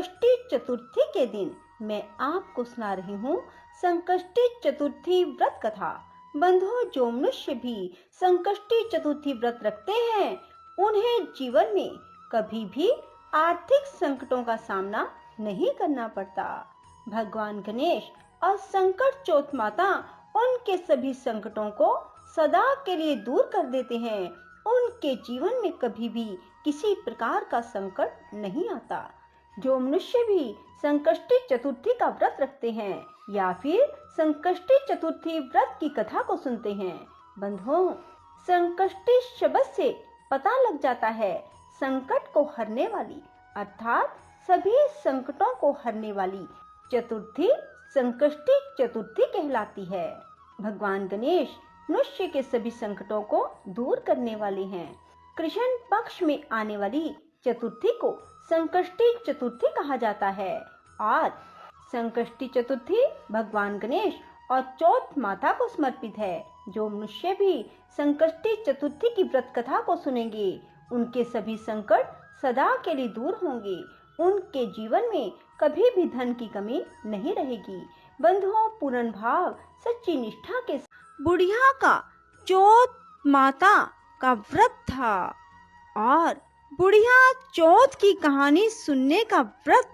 संकष्टी चतुर्थी के दिन मैं आपको सुना रही हूँ संकष्टी चतुर्थी व्रत कथा। बंधुओं, जो मनुष्य भी संकष्टी चतुर्थी व्रत रखते हैं उन्हें जीवन में कभी भी आर्थिक संकटों का सामना नहीं करना पड़ता। भगवान गणेश और संकट चौथ माता उनके सभी संकटों को सदा के लिए दूर कर देते हैं। उनके जीवन में कभी भी किसी प्रकार का संकट नहीं आता। जो मनुष्य भी संकष्टी चतुर्थी का व्रत रखते हैं या फिर संकष्टी चतुर्थी व्रत की कथा को सुनते हैं, बंधुओं, संकष्टी शब्द से पता लग जाता है संकट को हरने वाली, अर्थात सभी संकटों को हरने वाली चतुर्थी संकष्टी चतुर्थी कहलाती है। भगवान गणेश मनुष्य के सभी संकटों को दूर करने वाले हैं। कृष्ण पक्ष में आने वाली चतुर्थी को संकष्टी चतुर्थी कहा जाता है। आज संकष्टी चतुर्थी भगवान गणेश और चौथ माता को समर्पित है। जो मनुष्य भी संकष्टी चतुर्थी की व्रत कथा को सुनेंगे उनके सभी संकट सदा के लिए दूर होंगे। उनके जीवन में कभी भी धन की कमी नहीं रहेगी। बंधुओं, पूर्ण भाव सच्ची निष्ठा के बुढ़िया का चौथ माता का व्रत था और बुढ़िया चौथ की कहानी सुनने का व्रत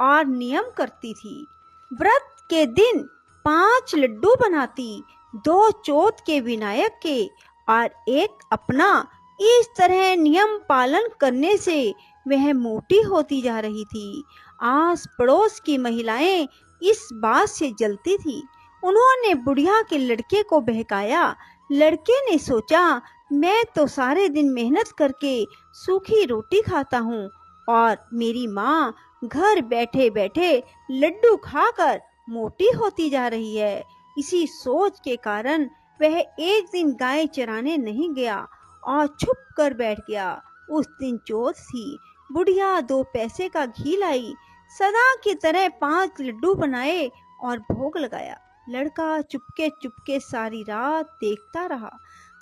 और नियम करती थी। व्रत के दिन 5 लड्डू बनाती, 2 चौथ के विनायक के और एक अपना। इस तरह नियम पालन करने से वह मोटी होती जा रही थी। आस पड़ोस की महिलाएं इस बात से जलती थी। उन्होंने बुढ़िया के लड़के को बहकाया। लड़के ने सोचा, मैं तो सारे दिन मेहनत करके सूखी रोटी खाता हूँ और मेरी माँ घर बैठे बैठे लड्डू खाकर मोटी होती जा रही है। इसी सोच के कारण वह एक दिन गाय चराने नहीं गया और छुप कर बैठ गया। उस दिन चौथ थी। बुढ़िया 2 पैसे का घी लाई, सदा की तरह 5 लड्डू बनाए और भोग लगाया। लड़का चुपके चुपके सारी रात देखता रहा।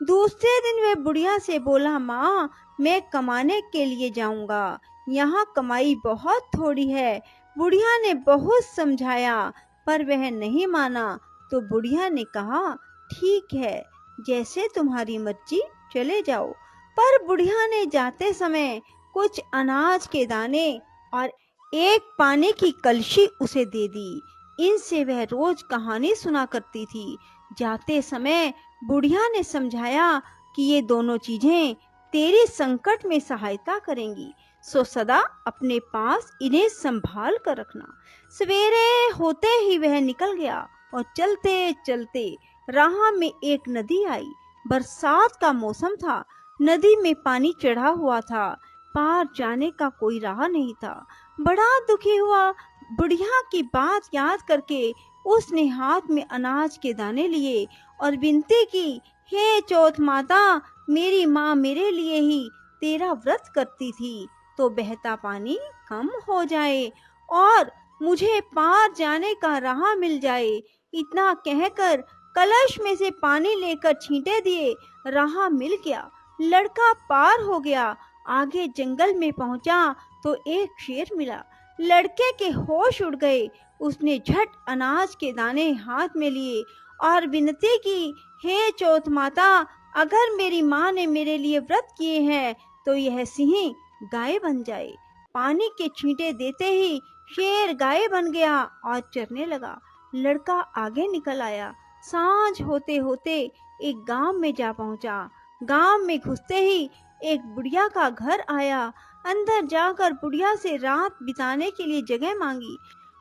दूसरे दिन वह बुढ़िया से बोला, माँ, मैं कमाने के लिए जाऊंगा, यहाँ कमाई बहुत थोड़ी है। बुढ़िया ने बहुत समझाया पर वह नहीं माना। तो बुढ़िया ने कहा, ठीक है, जैसे तुम्हारी मर्जी, चले जाओ। पर बुढ़िया ने जाते समय कुछ अनाज के दाने और एक पानी की कलशी उसे दे दी। इनसे वह रोज कहानी सुना करती थी। जाते समय बुढ़िया ने समझाया कि ये दोनों चीजें तेरी संकट में सहायता करेंगी, सो सदा अपने पास इन्हें संभाल कर रखना। सवेरे होते ही वह निकल गया और चलते चलते राह में एक नदी आई। बरसात का मौसम था। नदी में पानी चढ़ा हुआ था। पार जाने का कोई राह नहीं था। बड़ा दुखी हुआ। बुढ़िया की बात याद करके उसने हाथ में अनाज के दाने लिए और विनती की, हे चौथ माता, मेरी माँ मेरे लिए ही तेरा व्रत करती थी, तो बहता पानी कम हो जाए और मुझे पार जाने का राह मिल जाए। इतना कहकर कलश में से पानी लेकर छींटे दिए। राह मिल गया। लड़का पार हो गया। आगे जंगल में पहुंचा तो एक शेर मिला। लड़के के होश उड़ गए। उसने झट अनाज के दाने हाथ में लिए और विनती की, हे चौथ माता, अगर मेरी माँ ने मेरे लिए व्रत किए हैं तो यह सिंह गाय बन जाए। पानी के छींटे देते ही शेर गाय बन गया और चरने लगा। लड़का आगे निकल आया। सांझ होते होते एक गांव में जा पहुंचा। गांव में घुसते ही एक बुढ़िया का घर आया। अंदर जाकर बुढ़िया से रात बिताने के लिए जगह मांगी।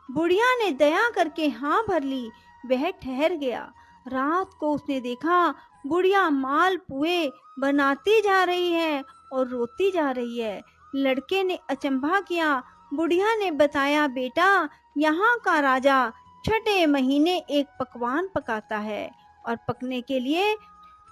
बुढ़िया ने दया करके हाँ भर ली। वह ठहर गया। रात को उसने देखा बुढ़िया माल पुए बनाती जा रही है और रोती जा रही है। लड़के ने अचंभा किया। बुढ़िया ने बताया, बेटा, यहाँ का राजा छठे महीने एक पकवान पकाता है और पकने के लिए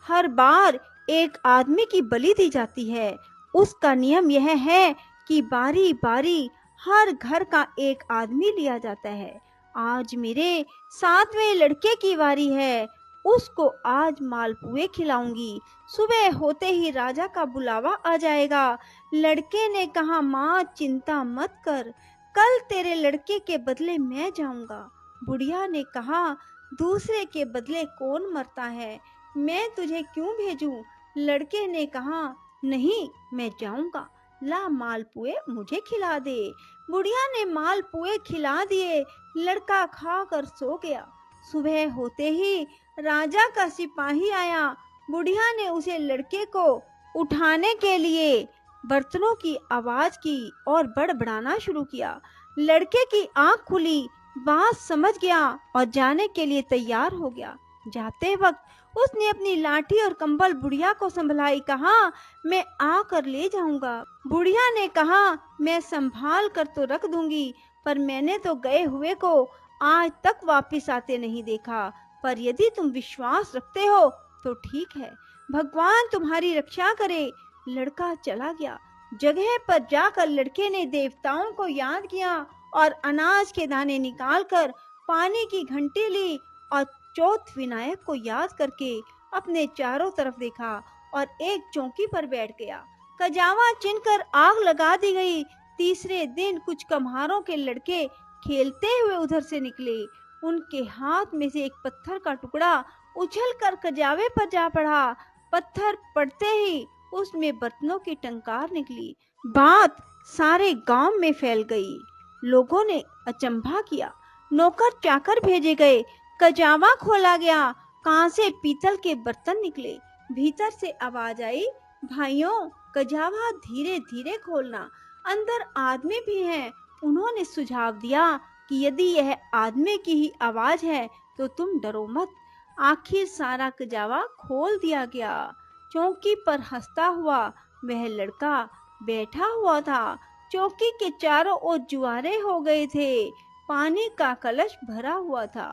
हर बार एक आदमी की बलि दी जाती है। उसका नियम यह है कि बारी बारी हर घर का एक आदमी लिया जाता है। आज मेरे 7वें लड़के की बारी है। उसको आज मालपुए खिलाऊंगी। सुबह होते ही राजा का बुलावा आ जाएगा। लड़के ने कहा, माँ चिंता मत कर, कल तेरे लड़के के बदले मैं जाऊंगा। बुढ़िया ने कहा, दूसरे के बदले कौन मरता है, मैं तुझे क्यों भेजूं? लड़के ने कहा, नहीं मैं जाऊंगा, ला मालपुए मुझे खिला दे। बुढ़िया ने मालपुए खिला दिए, लड़का खाकर सो गया। सुबह होते ही राजा का सिपाही आया। बुढ़िया ने उसे लड़के को उठाने के लिए बर्तनों की आवाज की और बड़बड़ाना शुरू किया। लड़के की आंख खुली, बात समझ गया और जाने के लिए तैयार हो गया। जाते वक्त उसने अपनी लाठी और कंबल बुढ़िया को संभलाई, कहा, मैं आकर ले जाऊंगा। बुढ़िया ने कहा, मैं संभाल कर तो रख दूंगी, पर मैंने तो गए हुए को आज तक वापिस आते नहीं देखा। पर यदि तुम विश्वास रखते हो तो ठीक है, भगवान तुम्हारी रक्षा करे। लड़का चला गया। जगह पर जाकर लड़के ने देवताओं को याद किया और अनाज के दाने निकालकर पानी की घंटी ली और चौथ विनायक को याद करके अपने चारों तरफ देखा और एक चौकी पर बैठ गया। कजावा चिनकर आग लगा दी गई। तीसरे दिन कुछ कम्हारों के लड़के खेलते हुए उधर से निकले। उनके हाथ में से एक पत्थर का टुकड़ा उछलकर कजावे पर जा पड़ा। पत्थर पड़ते ही उसमें बर्तनों की टंकार निकली। बात सारे गांव में फैल गई। लोगों ने अचंभा किया। नौकर चाकर भेजे गए। कजावा खोला गया। कांसे पीतल के बर्तन निकले। भीतर से आवाज आई, भाइयों कजावा धीरे धीरे खोलना, अंदर आदमी भी हैं। उन्होंने सुझाव दिया कि यदि यह आदमी की ही आवाज है तो तुम डरो मत। आखिर सारा कजावा खोल दिया गया। चौकी पर हंसता हुआ वह लड़का बैठा हुआ था। चौकी के चारों ओर जुआरे हो गए थे। पानी का कलश भरा हुआ था।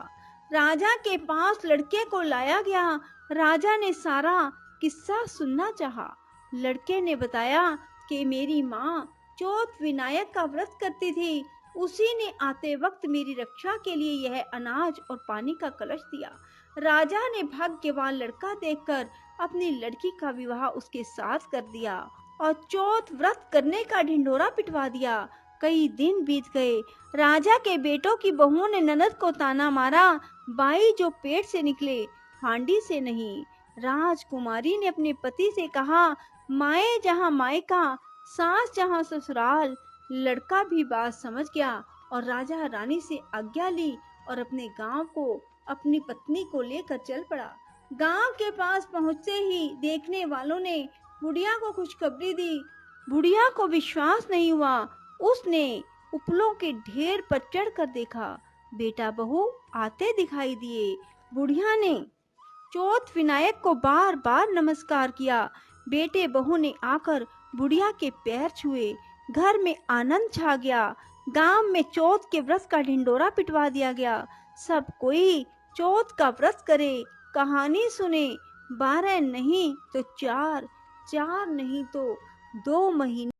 राजा के पास लड़के को लाया गया। राजा ने सारा किस्सा सुनना चाहा। लड़के ने बताया कि मेरी माँ चौथ विनायक का व्रत करती थी, उसी ने आते वक्त मेरी रक्षा के लिए यह अनाज और पानी का कलश दिया। राजा ने भाग्यवान लड़का देखकर अपनी लड़की का विवाह उसके साथ कर दिया और चौथ व्रत करने का ढिंढोरा पिटवा दिया। कई दिन बीत गए। राजा के बेटों की बहुओं ने ननद को ताना मारा, बाई जो पेट से निकले हांडी से नहीं। राजकुमारी ने अपने पति से कहा, माए जहाँ मायका, सास जहाँ ससुराल। लड़का भी बात समझ गया और राजा रानी से आज्ञा ली और अपने गांव को अपनी पत्नी को लेकर चल पड़ा। गांव के पास पहुंचते ही देखने वालों ने बुढ़िया को खुशखबरी दी। बुढ़िया को विश्वास नहीं हुआ। उसने उपलों के ढेर पर चढ़कर देखा, बेटा बहू आते दिखाई दिए। बुढ़िया ने चौथ विनायक को बार बार नमस्कार किया। बेटे बहू ने आकर बुढ़िया के पैर छुए। घर में आनंद छा गया। गांव में चौथ के व्रत का ढिंडोरा पिटवा दिया गया। सब कोई चौथ का व्रत करे, कहानी सुने। 12 नहीं तो 4, 4 नहीं तो 2 महीने